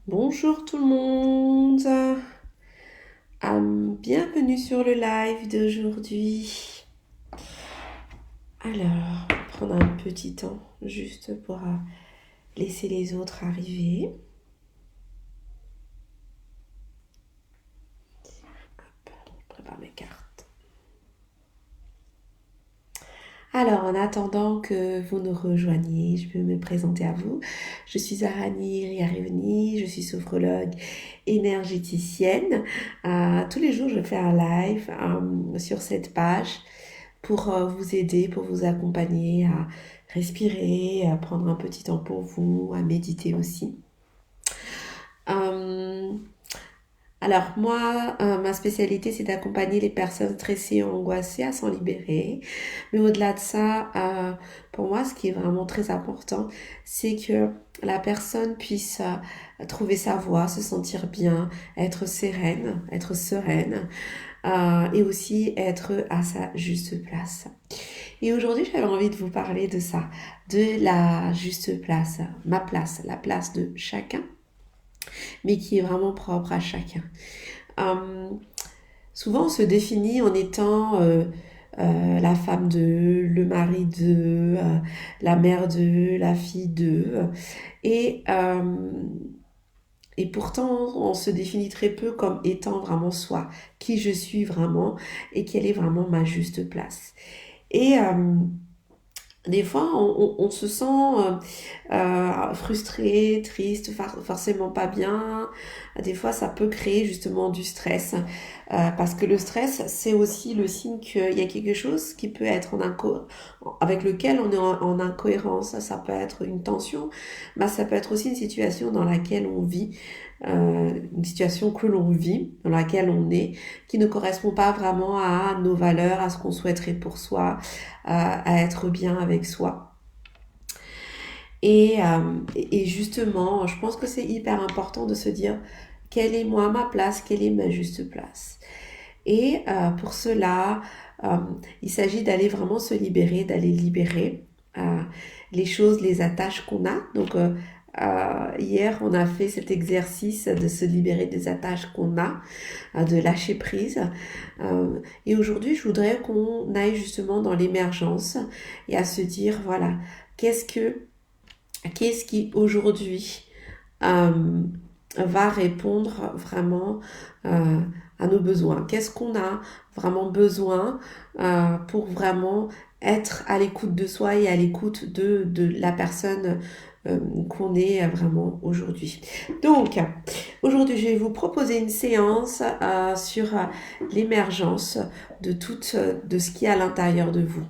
Bonjour tout le monde. Bienvenue sur le live d'aujourd'hui. Alors, on va prendre un petit temps juste pour laisser les autres arriver. Hop, je prépare mes cartes. Alors, en attendant que vous nous rejoigniez, je peux me présenter à vous. Je suis Arani Riarivni, je suis sophrologue énergéticienne. Tous les jours, je fais un live sur cette page pour vous aider, pour vous accompagner à respirer, à prendre un petit temps pour vous, à méditer aussi. Euh, alors moi, ma spécialité, c'est d'accompagner les personnes stressées et angoissées à s'en libérer. Mais au-delà de ça, pour moi, ce qui est vraiment très important, c'est que la personne puisse trouver sa voie, se sentir bien, être sereine, et aussi être à sa juste place. Et aujourd'hui, j'avais envie de vous parler de ça, de la juste place, ma place, la place de chacun, mais qui est vraiment propre à chacun. Euh, Souvent, on se définit en étant la femme de, le mari de, la mère de, la fille de, et et pourtant, on se définit très peu comme étant vraiment soi, qui je suis vraiment et quelle est vraiment ma juste place. Et des fois, on se sent frustré, triste, forcément pas bien. Des fois, ça peut créer justement du stress. Parce que le stress, c'est aussi le signe qu'il y a quelque chose qui peut être avec lequel on est en incohérence. Ça peut être une tension, mais ça peut être aussi une situation dans laquelle on vit, une situation que l'on vit, dans laquelle on est, qui ne correspond pas vraiment à nos valeurs, à ce qu'on souhaiterait pour soi, à être bien avec soi. Et justement, je pense que c'est hyper important de se dire quelle est moi ma place, quelle est ma juste place. Et pour cela, euh, il s'agit d'aller vraiment se libérer, d'aller libérer les choses, les attaches qu'on a. Donc hier, on a fait cet exercice de se libérer des attaches qu'on a, de lâcher prise. Et aujourd'hui, je voudrais qu'on aille justement dans l'émergence et à se dire, voilà, qu'est-ce qui aujourd'hui euh, va répondre vraiment à nos besoins. Qu'est-ce qu'on a vraiment besoin pour vraiment être à l'écoute de soi et à l'écoute de la personne qu'on est vraiment aujourd'hui. Donc, aujourd'hui, je vais vous proposer une séance sur l'émergence de ce qu'il y a à l'intérieur de vous,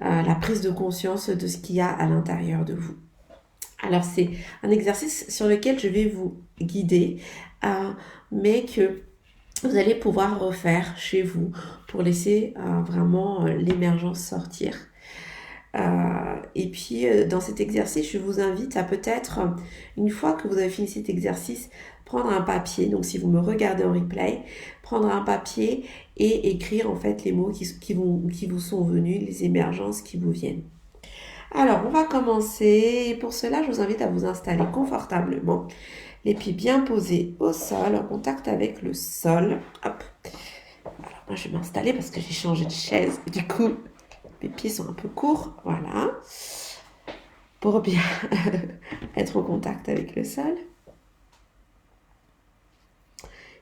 la prise de conscience de ce qu'il y a à l'intérieur de vous. Alors, c'est un exercice sur lequel je vais vous guider, mais que vous allez pouvoir refaire chez vous pour laisser vraiment l'émergence sortir. Et puis, dans cet exercice, je vous invite à peut-être, une fois que vous avez fini cet exercice, prendre un papier. Donc, si vous me regardez en replay, prendre un papier et écrire en fait les mots qui vous sont venus, les émergences qui vous viennent. Alors, on va commencer. Et pour cela, je vous invite à vous installer confortablement, les pieds bien posés au sol, en contact avec le sol. Hop. Alors, moi, je vais m'installer parce que j'ai changé de chaise. Du coup, mes pieds sont un peu courts. Voilà. Pour bien être en contact avec le sol.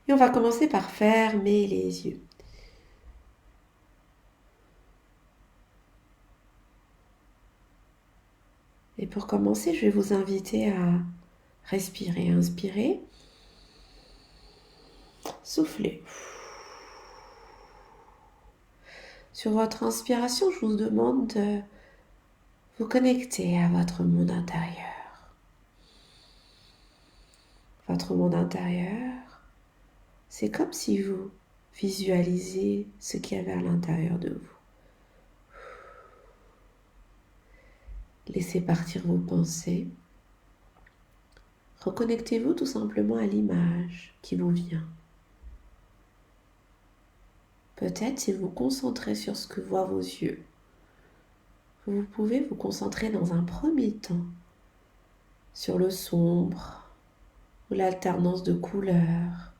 Et on va commencer par fermer les yeux. Et pour commencer, je vais vous inviter à respirer. Inspirer. Souffler. Sur votre inspiration, je vous demande de vous connecter à votre monde intérieur. Votre monde intérieur, c'est comme si vous visualisiez ce qu'il y avait à l'intérieur de vous. Laissez partir vos pensées. Reconnectez-vous tout simplement à l'image qui vous vient. Peut-être si vous vous concentrez sur ce que voient vos yeux, vous pouvez vous concentrer dans un premier temps sur le sombre, ou l'alternance de couleurs,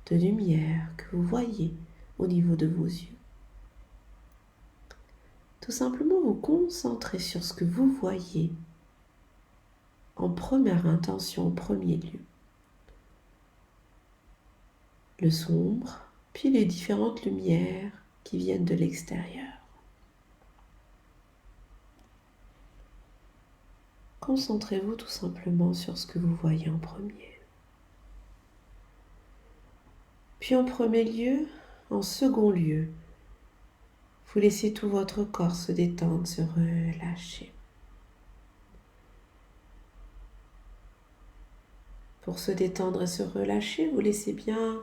de lumière que vous voyez au niveau de vos yeux. Tout simplement vous concentrer sur ce que vous voyez en première intention, au premier lieu. Le sombre, puis les différentes lumières qui viennent de l'extérieur. Concentrez-vous tout simplement sur ce que vous voyez en premier. Puis en premier lieu, en second lieu, vous laissez tout votre corps se détendre, se relâcher. Pour se détendre et se relâcher, vous laissez bien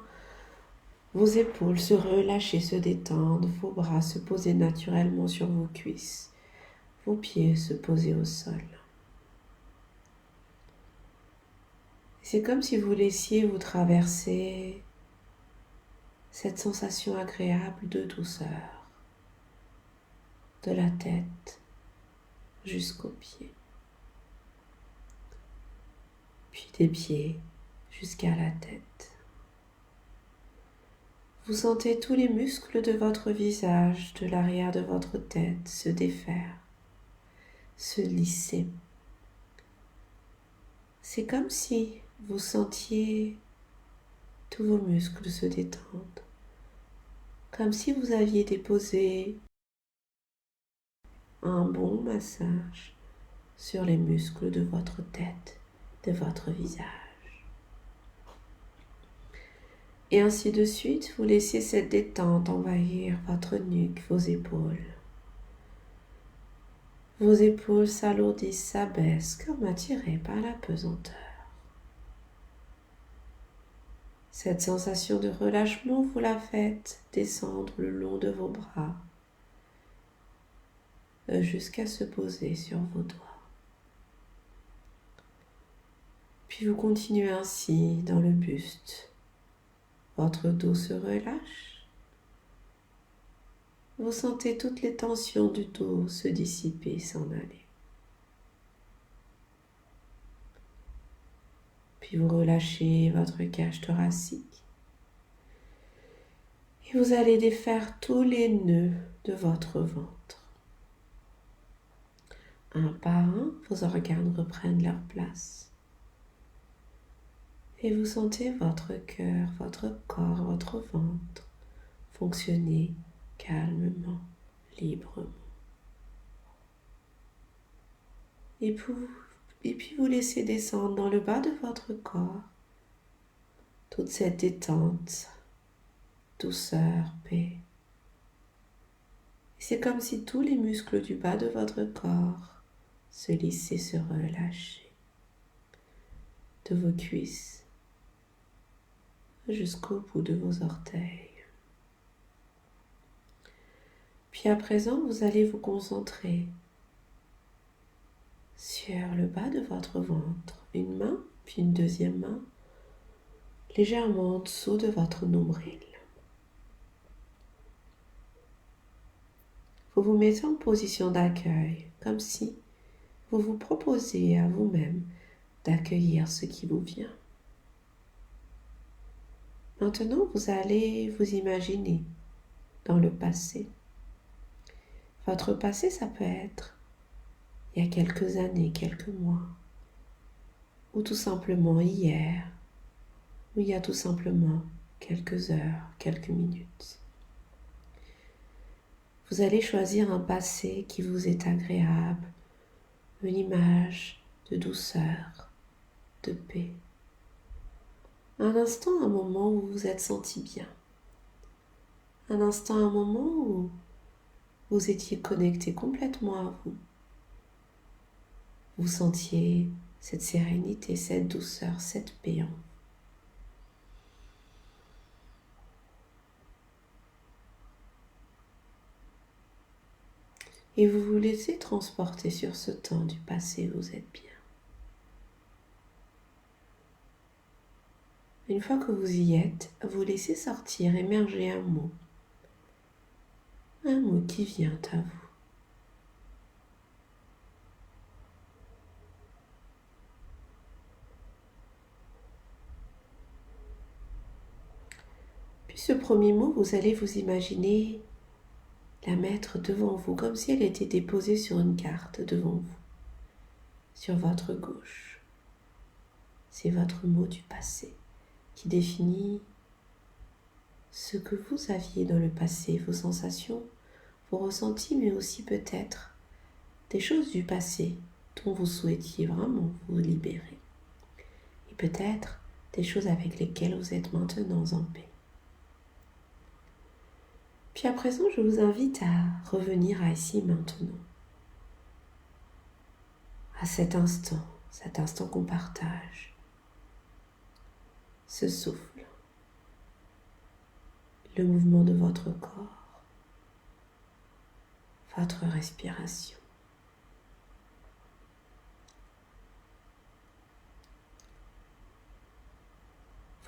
vos épaules se relâcher, se détendre, vos bras se poser naturellement sur vos cuisses, vos pieds se poser au sol. C'est comme si vous laissiez vous traverser cette sensation agréable de douceur, de la tête jusqu'aux pieds, puis des pieds jusqu'à la tête. Vous sentez tous les muscles de votre visage, de l'arrière de votre tête se défaire, se lisser. C'est comme si vous sentiez tous vos muscles se détendre, comme si vous aviez déposé un bon massage sur les muscles de votre tête, de votre visage. Et ainsi de suite, vous laissez cette détente envahir votre nuque, vos épaules. Vos épaules s'alourdissent, s'abaissent comme attirées par la pesanteur. Cette sensation de relâchement, vous la faites descendre le long de vos bras jusqu'à se poser sur vos doigts. Puis vous continuez ainsi dans le buste. Votre dos se relâche. Vous sentez toutes les tensions du dos se dissiper, s'en aller. Puis vous relâchez votre cage thoracique. Et vous allez défaire tous les nœuds de votre ventre. Un par un, vos organes reprennent leur place. Et vous sentez votre cœur, votre corps, votre ventre fonctionner calmement, librement. Et puis vous laissez descendre dans le bas de votre corps toute cette détente, douceur, paix. Et c'est comme si tous les muscles du bas de votre corps se lissaient, se relâchaient, de vos cuisses jusqu'au bout de vos orteils. Puis à présent, vous allez vous concentrer sur le bas de votre ventre, une main, puis une deuxième main, légèrement en dessous de votre nombril. Vous vous mettez en position d'accueil, comme si vous vous proposiez à vous-même d'accueillir ce qui vous vient. Maintenant, vous allez vous imaginer dans le passé. Votre passé, ça peut être il y a quelques années, quelques mois, ou tout simplement hier, ou il y a tout simplement quelques heures, quelques minutes. Vous allez choisir un passé qui vous est agréable, une image de douceur, de paix. Un instant, un moment où vous vous êtes senti bien. Un instant, un moment où vous étiez connecté complètement à vous. Vous sentiez cette sérénité, cette douceur, cette paix en vous. Et vous vous laissez transporter sur ce temps du passé où vous êtes bien. Une fois que vous y êtes, vous laissez sortir, émerger un mot qui vient à vous. Puis ce premier mot, vous allez vous imaginer la mettre devant vous, comme si elle était déposée sur une carte devant vous, sur votre gauche. C'est votre mot du passé qui définit ce que vous aviez dans le passé, vos sensations, vos ressentis, mais aussi peut-être des choses du passé dont vous souhaitiez vraiment vous libérer. Et peut-être des choses avec lesquelles vous êtes maintenant en paix. Puis à présent, je vous invite à revenir à ici maintenant, à cet instant qu'on partage, ce souffle, le mouvement de votre corps, votre respiration.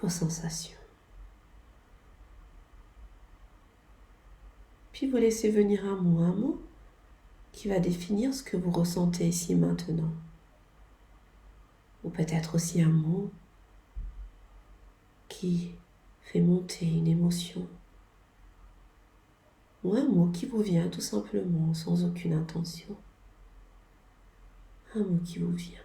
Vos sensations. Puis vous laissez venir un mot qui va définir ce que vous ressentez ici maintenant. Ou peut-être aussi un mot qui fait monter une émotion. Ou un mot qui vous vient tout simplement sans aucune intention. Un mot qui vous vient.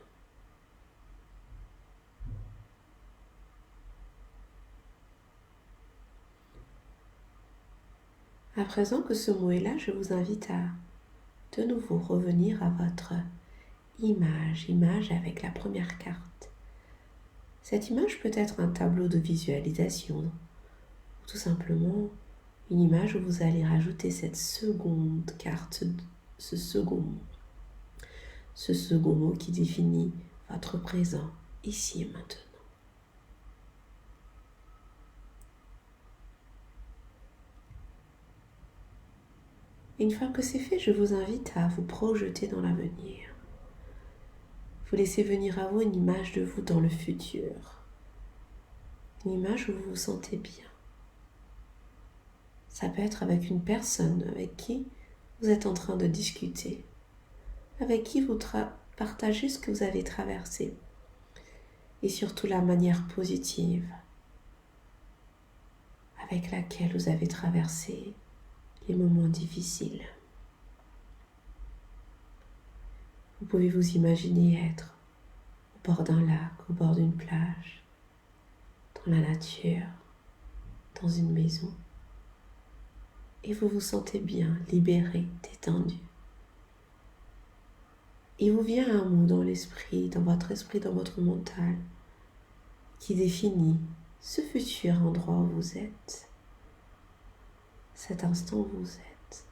À présent que ce mot est là, je vous invite à de nouveau revenir à votre image avec la première carte. Cette image peut être un tableau de visualisation, ou tout simplement une image où vous allez rajouter cette seconde carte, ce second mot qui définit votre présent, ici et maintenant. Une fois que c'est fait, je vous invite à vous projeter dans l'avenir. Vous laissez venir à vous une image de vous dans le futur. Une image où vous vous sentez bien. Ça peut être avec une personne avec qui vous êtes en train de discuter, avec qui vous partagez ce que vous avez traversé, et surtout la manière positive avec laquelle vous avez traversé les moments difficiles. Vous pouvez vous imaginer être au bord d'un lac, au bord d'une plage, dans la nature, dans une maison. Et vous vous sentez bien, libéré, détendu. Il vous vient un mot dans l'esprit, dans votre mental, qui définit ce futur endroit où vous êtes, cet instant où vous êtes.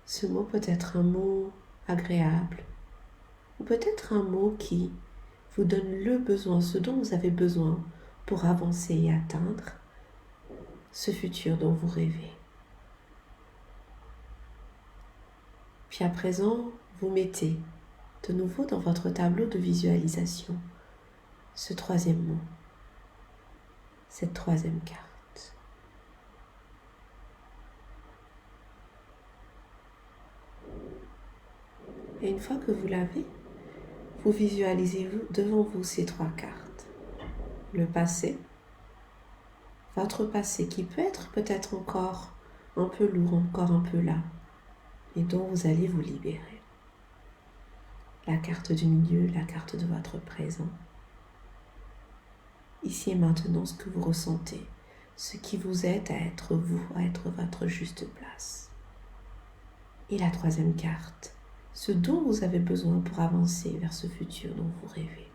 Ce mot peut être un mot agréable, ou peut-être un mot qui vous donne le besoin, ce dont vous avez besoin pour avancer et atteindre ce futur dont vous rêvez. Puis à présent, vous mettez de nouveau dans votre tableau de visualisation ce troisième mot, cette troisième carte. Et une fois que vous l'avez, vous visualisez devant vous ces trois cartes. Le passé, votre passé qui peut être peut-être encore un peu lourd, encore un peu là, et dont vous allez vous libérer. La carte du milieu, la carte de votre présent. Ici et maintenant, ce que vous ressentez, ce qui vous aide à être vous, à être votre juste place. Et la troisième carte, ce dont vous avez besoin pour avancer vers ce futur dont vous rêvez.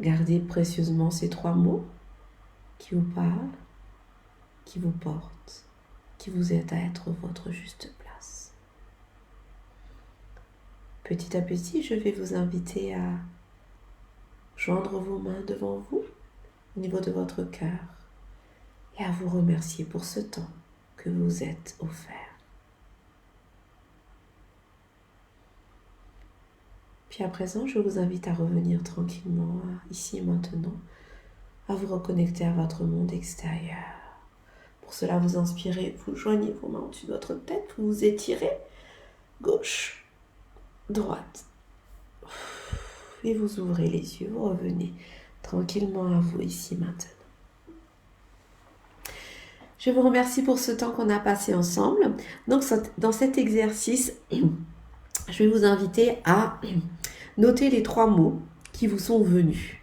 Gardez précieusement ces trois mots qui vous parlent, qui vous portent, qui vous aident à être votre juste place. Petit à petit, je vais vous inviter à joindre vos mains devant vous, au niveau de votre cœur, et à vous remercier pour ce temps que vous vous êtes offert. Puis à présent, je vous invite à revenir tranquillement, ici et maintenant, à vous reconnecter à votre monde extérieur. Pour cela, vous inspirez, vous joignez vos mains au-dessus de votre tête, vous vous étirez, gauche, droite. Et vous ouvrez les yeux, vous revenez tranquillement à vous ici maintenant. Je vous remercie pour ce temps qu'on a passé ensemble. Donc, dans cet exercice, je vais vous inviter à noter les 3 mots qui vous sont venus.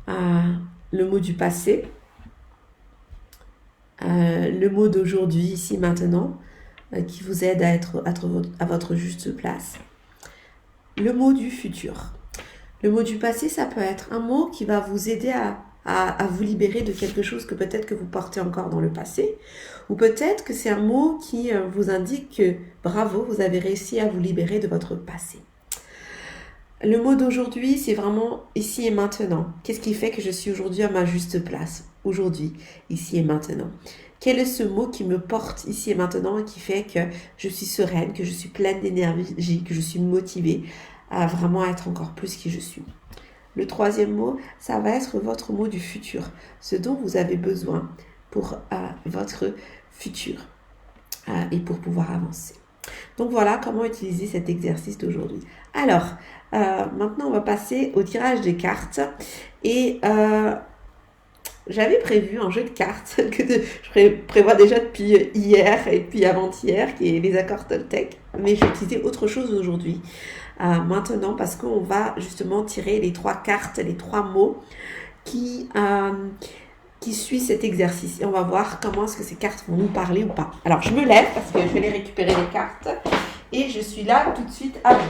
Le mot du passé, le mot d'aujourd'hui, ici, maintenant, qui vous aide à être à votre juste place. Le mot du futur. Le mot du passé, ça peut être un mot qui va vous aider à vous libérer de quelque chose que peut-être que vous portez encore dans le passé. Ou peut-être que c'est un mot qui vous indique que bravo, vous avez réussi à vous libérer de votre passé. Le mot d'aujourd'hui, c'est vraiment ici et maintenant. Qu'est-ce qui fait que je suis aujourd'hui à ma juste place? Aujourd'hui, ici et maintenant. Quel est ce mot qui me porte ici et maintenant et qui fait que je suis sereine, que je suis pleine d'énergie, que je suis motivée à vraiment être encore plus qui je suis? Le 3e mot, ça va être votre mot du futur. Ce dont vous avez besoin pour votre futur et pour pouvoir avancer. Donc voilà comment utiliser cet exercice d'aujourd'hui. Alors, maintenant on va passer au tirage des cartes. Et j'avais prévu un jeu de cartes que je prévois déjà depuis hier et puis avant-hier, qui est les accords Toltec. Mais je vais utiliser autre chose aujourd'hui. Maintenant, parce qu'on va justement tirer les 3 cartes, les 3 mots qui suivent cet exercice. Et on va voir comment est-ce que ces cartes vont nous parler ou pas. Alors, je me lève parce que je vais les récupérer les cartes. Et je suis là tout de suite à vous.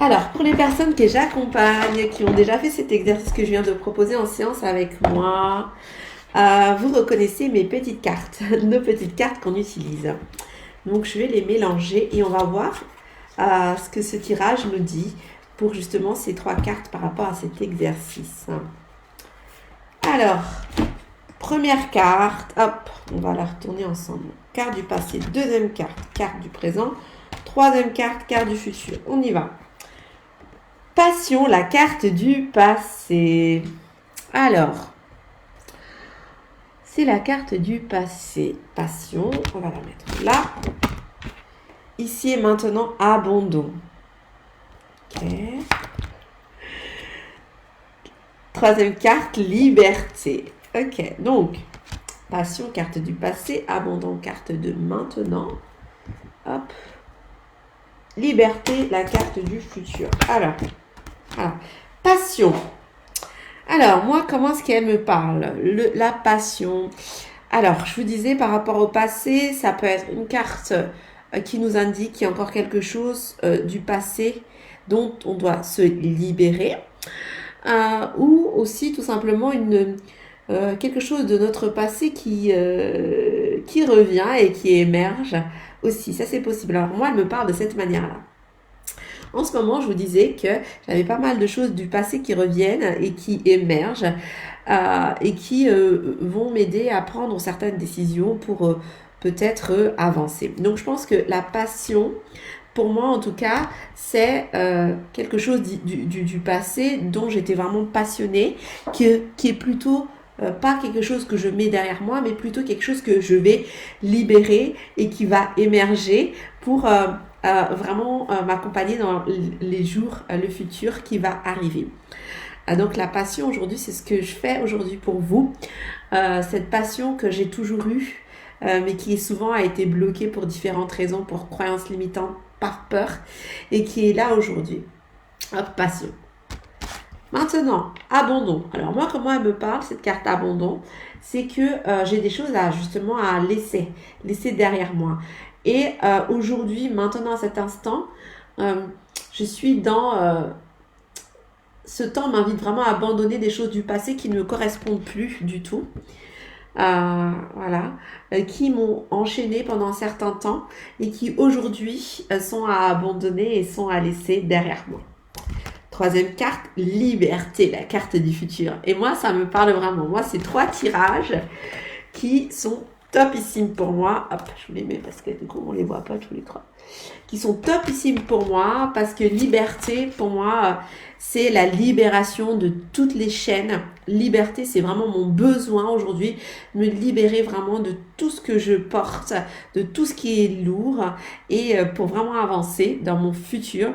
Alors, pour les personnes que j'accompagne, qui ont déjà fait cet exercice que je viens de proposer en séance avec moi, vous reconnaissez mes petites cartes, nos petites cartes qu'on utilise. Donc, je vais les mélanger et on va voir ce que ce tirage nous dit pour justement ces 3 cartes par rapport à cet exercice. Alors, première carte, hop, on va la retourner ensemble. Carte du passé, 2e carte, carte du présent, 3e carte, carte du futur. On y va. Passion, la carte du passé. Alors, c'est la carte du passé. Passion, on va la mettre là. Ici et maintenant, abandon. Ok. 3e carte, liberté. Ok, donc, passion, carte du passé. Abandon, carte de maintenant. Hop. Liberté, la carte du futur. Alors, passion. Alors, moi, comment est-ce qu'elle me parle? La passion. Alors, je vous disais, par rapport au passé, ça peut être une carte qui nous indique qu'il y a encore quelque chose du passé dont on doit se libérer. Ou aussi, tout simplement, quelque chose de notre passé qui revient et qui émerge aussi. Ça, c'est possible. Alors, moi, elle me parle de cette manière-là. En ce moment, je vous disais que j'avais pas mal de choses du passé qui reviennent et qui émergent et qui vont m'aider à prendre certaines décisions pour peut-être avancer. Donc, je pense que la passion, pour moi en tout cas, c'est quelque chose du passé dont j'étais vraiment passionnée, qui est plutôt pas quelque chose que je mets derrière moi, mais plutôt quelque chose que je vais libérer et qui va émerger pour vraiment m'accompagner dans les jours, le futur qui va arriver. Donc la passion aujourd'hui, c'est ce que je fais aujourd'hui pour vous. Cette passion que j'ai toujours eue, mais qui souvent a été bloquée pour différentes raisons, pour croyances limitantes, par peur, et qui est là aujourd'hui. Hop, passion. Maintenant, abandon. Alors moi, comment elle me parle, cette carte abandon? C'est que j'ai des choses à laisser derrière moi. Et aujourd'hui, maintenant, à cet instant, je suis dans... ce temps m'invite vraiment à abandonner des choses du passé qui ne me correspondent plus du tout. Qui m'ont enchaîné pendant un certain temps et qui aujourd'hui sont à abandonner et sont à laisser derrière moi. 3e carte, liberté, la carte du futur. Et moi, ça me parle vraiment. Moi, c'est 3 tirages qui sont topissimes pour moi. Hop, je vous les mets parce que du coup, on les voit pas tous les 3. qui sont topissimes pour moi parce que liberté, pour moi, c'est la libération de toutes les chaînes. Liberté, c'est vraiment mon besoin aujourd'hui, me libérer vraiment de tout ce que je porte, de tout ce qui est lourd et pour vraiment avancer dans mon futur.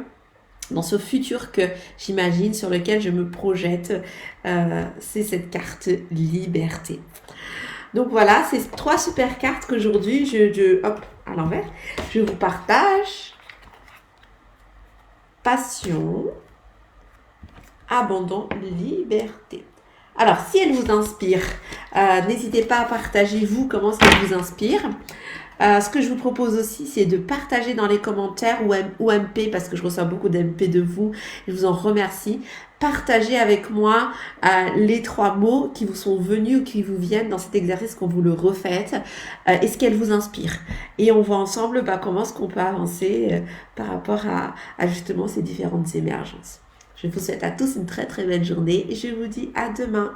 Dans ce futur que j'imagine, sur lequel je me projette, c'est cette carte liberté. Donc voilà, c'est 3 super cartes qu'aujourd'hui, hop, à l'envers, je vous partage. Passion, abandon, liberté. Alors, si elle vous inspire, n'hésitez pas à partager vous comment ça vous inspire. Ce que je vous propose aussi, c'est de partager dans les commentaires ou MP, parce que je reçois beaucoup d'MP de vous. Je vous en remercie. Partagez avec moi les 3 mots qui vous sont venus ou qui vous viennent dans cet exercice quand vous le refaites et ce qu'elle vous inspire. Et on voit ensemble comment est-ce qu'on peut avancer par rapport à justement ces différentes émergences. Je vous souhaite à tous une très très belle journée et je vous dis à demain.